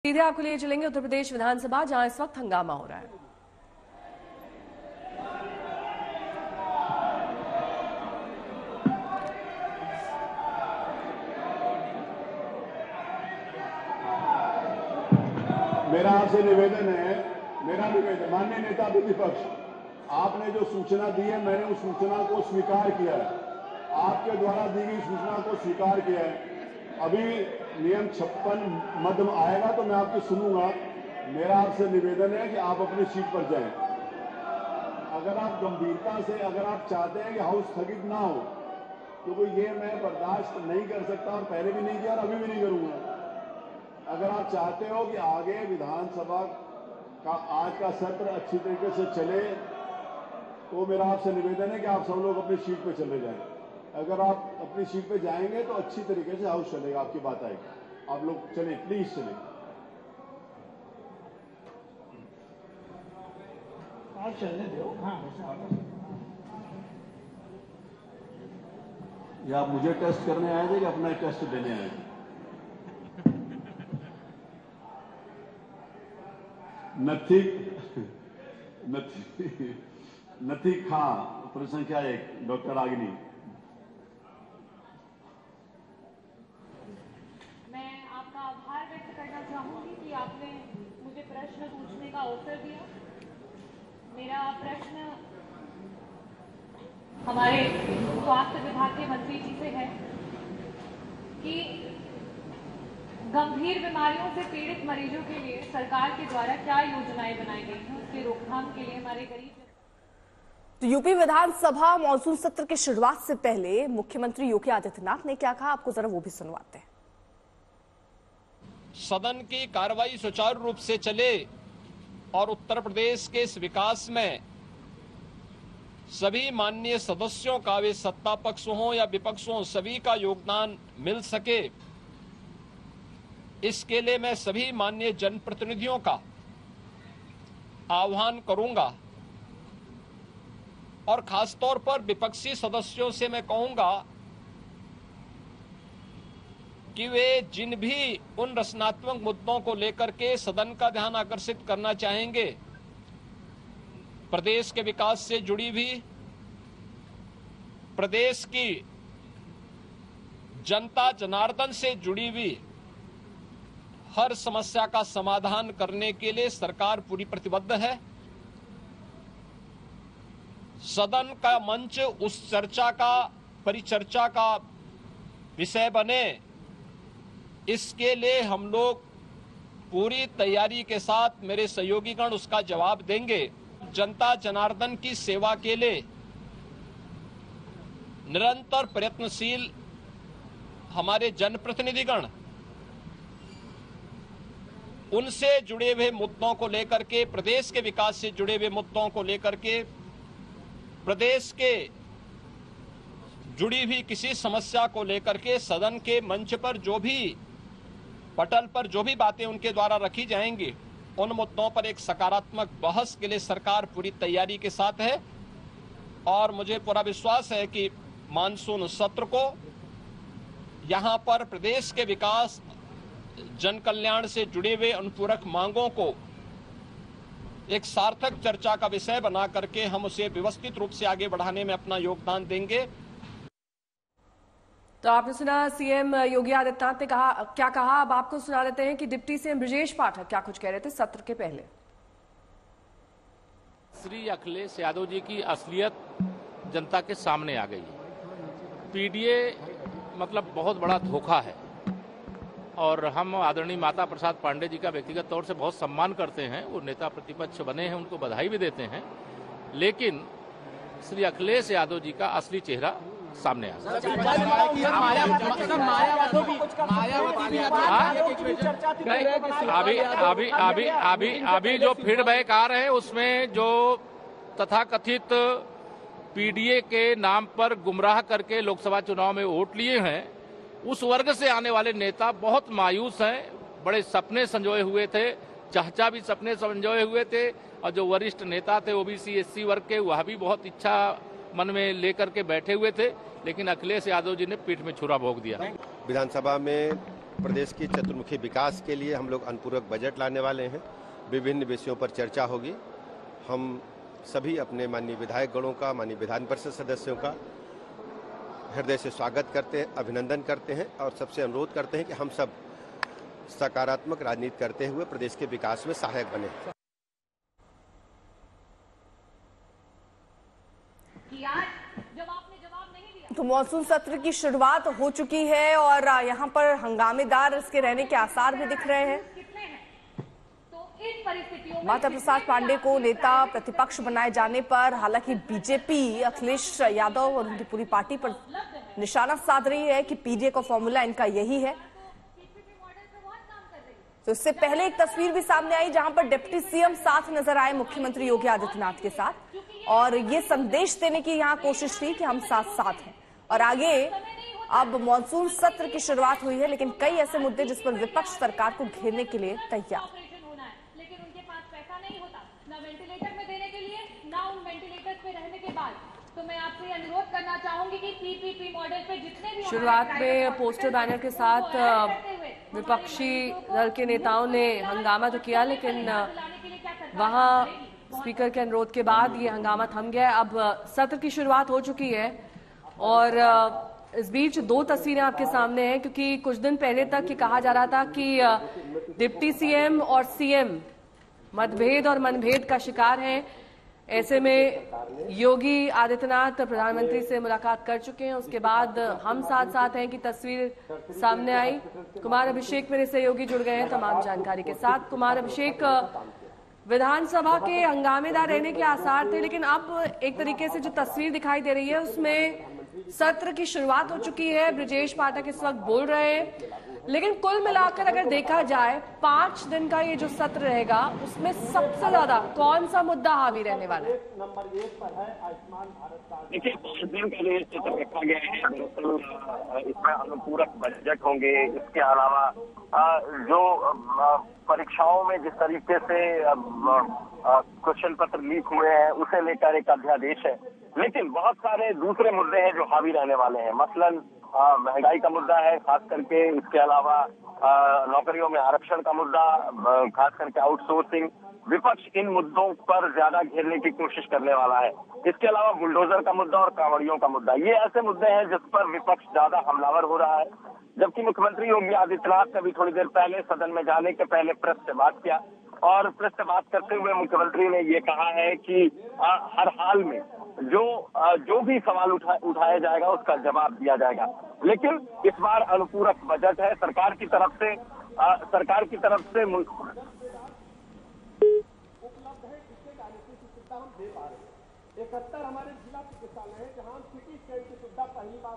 सीधे आपको लिए चलेंगे उत्तर प्रदेश विधानसभा, जहां इस वक्त हंगामा हो रहा है। मेरा आपसे निवेदन है, माननीय नेता प्रतिपक्ष, आपने जो सूचना दी है, मैंने उस सूचना को स्वीकार किया है। आपके द्वारा दी गई सूचना को स्वीकार किया है। अभी नियम 56 मद आएगा तो मैं आपकी सुनूंगा। मेरा आपसे निवेदन है कि आप अपनी सीट पर जाएं। अगर आप गंभीरता से, अगर आप चाहते हैं कि हाउस स्थगित ना हो, क्योंकि ये मैं बर्दाश्त नहीं कर सकता और पहले भी नहीं किया और अभी भी नहीं करूंगा। अगर आप चाहते हो कि आगे विधानसभा का आज का सत्र अच्छी तरीके से चले, तो मेरा आपसे निवेदन है कि आप सब लोग अपनी सीट पे चले जाएं। अगर आप अपनी सीट पे जाएंगे तो अच्छी तरीके से हाउस चलेगा, आपकी बात आएगी। आप लोग चलें, प्लीज चलें। आप चलने दो। हाँ, या आप मुझे टेस्ट करने आए थे कि अपना टेस्ट देने आए थे? नथी खा, प्रश्न संख्या 1, डॉक्टर रागिनी। मैं आपका आभार व्यक्त करना चाहूंगी कि आपने मुझे प्रश्न पूछने का अवसर दिया। मेरा प्रश्न हमारे स्वास्थ्य विभाग के मंत्री जी से है कि गंभीर बीमारियों से पीड़ित मरीजों के लिए सरकार के द्वारा क्या योजनाएं बनाई गई हैं, उसके रोकथाम के लिए हमारे गरीब। तो यूपी विधानसभा मॉनसून सत्र की शुरुआत से पहले मुख्यमंत्री योगी आदित्यनाथ ने क्या कहा, आपको जरा वो भी सुनवाते हैं। सदन की कार्रवाई सुचारू रूप से चले और उत्तर प्रदेश के इस विकास में सभी माननीय सदस्यों का, वे सत्ता पक्ष हो या विपक्ष हो, सभी का योगदान मिल सके, इसके लिए मैं सभी माननीय जनप्रतिनिधियों का आह्वान करूंगा और खासतौर पर विपक्षी सदस्यों से मैं कहूंगा कि वे जिन भी उन रचनात्मक मुद्दों को लेकर के सदन का ध्यान आकर्षित करना चाहेंगे, प्रदेश के विकास से जुड़ी भी, प्रदेश की जनता जनार्दन से जुड़ी हुई हर समस्या का समाधान करने के लिए सरकार पूरी प्रतिबद्ध है। सदन का मंच उस चर्चा का, परिचर्चा का विषय बने, इसके लिए हम लोग पूरी तैयारी के साथ, मेरे सहयोगीगण उसका जवाब देंगे। जनता जनार्दन की सेवा के लिए निरंतर प्रयत्नशील हमारे जनप्रतिनिधिगण उनसे जुड़े हुए मुद्दों को लेकर के, प्रदेश के विकास से जुड़े हुए मुद्दों को लेकर के, प्रदेश के जुड़ी हुई किसी समस्या को लेकर के सदन के मंच पर जो भी, पटल पर जो भी बातें उनके द्वारा रखी जाएंगी, उन मुद्दों पर एक सकारात्मक बहस के लिए सरकार पूरी तैयारी के साथ है। और मुझे पूरा विश्वास है कि मानसून सत्र को यहां पर प्रदेश के विकास, जन कल्याण से जुड़े हुए अनुपूरक मांगों को एक सार्थक चर्चा का विषय बना करके हम उसे व्यवस्थित रूप से आगे बढ़ाने में अपना योगदान देंगे। तो आपने सुना सीएम योगी आदित्यनाथ ने कहा, क्या कहा, अब आपको सुना देते हैं कि डिप्टी सीएम ब्रजेश पाठक क्या कुछ कह रहे थे सत्र के पहले। श्री अखिलेश यादव जी की असलियत जनता के सामने आ गई। पीडीए मतलब बहुत बड़ा धोखा है और हम आदरणीय माता प्रसाद पांडे जी का व्यक्तिगत तौर से बहुत सम्मान करते हैं। वो नेता प्रतिपक्ष बने हैं, उनको बधाई भी देते हैं, लेकिन श्री अखिलेश यादव जी का असली चेहरा सामने आ अभी जो फीडबैक आ रहे हैं उसमें जो तथाकथित पीडीए के नाम पर गुमराह करके लोकसभा चुनाव में वोट लिए हैं, उस वर्ग से आने वाले नेता बहुत मायूस हैं। बड़े सपने संजोए हुए थे, चाचा भी सपने संजोए हुए थे, और जो वरिष्ठ नेता थे ओबीसी एससी वर्ग के, वह भी बहुत इच्छा मन में लेकर के बैठे हुए थे, लेकिन अखिलेश यादव जी ने पीठ में छुरा भोंक दिया। विधानसभा में प्रदेश की चतुर्मुखी विकास के लिए हम लोग अनुपूरक बजट लाने वाले हैं। विभिन्न विषयों पर चर्चा होगी। हम सभी अपने माननीय विधायकगणों का, माननीय विधान परिषद सदस्यों का हृदय से स्वागत करते हैं, अभिनंदन करते हैं और सबसे अनुरोध करते हैं कि हम सब सकारात्मक राजनीति करते हुए प्रदेश के विकास में सहायक बने। तो मानसून सत्र की शुरुआत हो चुकी है और यहाँ पर हंगामेदार इसके रहने के आसार भी दिख रहे हैं। माता प्रसाद पांडे को नेता प्रतिपक्ष बनाए जाने पर हालांकि बीजेपी अखिलेश यादव और उनकी पूरी पार्टी पर निशाना साध रही है कि पीडीए का फॉर्मूला इनका यही है। तो इससे पहले एक तस्वीर भी सामने आई जहां पर डिप्टी सीएम साथ नजर आए मुख्यमंत्री योगी आदित्यनाथ के साथ और ये संदेश देने की यहां कोशिश थी कि हम साथ साथ हैं। और आगे अब मानसून सत्र की शुरुआत हुई है, लेकिन कई ऐसे मुद्दे जिस पर विपक्ष सरकार को घेरने के लिए तैयार। लेकिन उनके पास पैसा नहीं होता ना वेंटिलेटर में देने के लिए, ना उन वेंटिलेटर पे रहने के बाद। तो मैं आपसे अनुरोध करना चाहूंगी कि पीपीपी मॉडल पे जितने भी शुरुआत में पोस्टर बैनर के साथ विपक्षी दल के नेताओं ने हंगामा तो किया, लेकिन वहां स्पीकर के अनुरोध के बाद ये हंगामा थम गया। अब सत्र की शुरुआत हो चुकी है और इस बीच दो तस्वीरें आपके सामने हैं, क्योंकि कुछ दिन पहले तक ये कहा जा रहा था कि डिप्टी सीएम और सीएम मतभेद और मनभेद का शिकार हैं। ऐसे में योगी आदित्यनाथ प्रधानमंत्री से मुलाकात कर चुके हैं। उसके बाद हम साथ साथ हैं की तस्वीर सामने आई। कुमार अभिषेक मेरे सहयोगी जुड़ गए हैं तमाम जानकारी के साथ। कुमार अभिषेक, विधानसभा के हंगामेदार रहने के आसार थे, लेकिन अब एक तरीके से जो तस्वीर दिखाई दे रही है उसमें सत्र की शुरुआत हो चुकी है। ब्रजेश पाठक इस वक्त बोल रहे हैं, लेकिन कुल मिलाकर अगर देखा जाए 5 दिन का ये जो सत्र रहेगा उसमें सबसे ज्यादा कौन सा मुद्दा हावी रहने वाला है? देखिए, 5 दिन का जो सत्र रखा गया है, दरअसल इसमें अनुपूरक बजट होंगे। इसके अलावा जो परीक्षाओं में जिस तरीके से क्वेश्चन पत्र लीक हुए हैं उसे लेकर एक अध्यादेश है, लेकिन बहुत सारे दूसरे मुद्दे हैं जो हावी रहने वाले हैं। मसलन महंगाई का मुद्दा है खास करके, इसके अलावा नौकरियों में आरक्षण का मुद्दा, खास करके आउटसोर्सिंग। विपक्ष इन मुद्दों पर ज्यादा घेरने की कोशिश करने वाला है। इसके अलावा बुलडोजर का मुद्दा और कांवड़ियों का मुद्दा, ये ऐसे मुद्दे हैं जिस पर विपक्ष ज्यादा हमलावर हो रहा है। जबकि मुख्यमंत्री योगी आदित्यनाथ ने भी थोड़ी देर पहले सदन में जाने के पहले प्रेस से बात किया और प्रेस से बात करते हुए मुख्यमंत्री ने ये कहा है कि हर हाल में जो भी सवाल उठाया जाएगा उसका जवाब दिया जाएगा। लेकिन इस बार अनुपूरक बजट है सरकार की तरफ से उपलब्ध है। इसके डायलिसिस की सुविधा हम दे पा रहे हैं। 71 हमारे जिला चिकित्सालय है जहां सिटी स्कैन की सुविधा पहली बार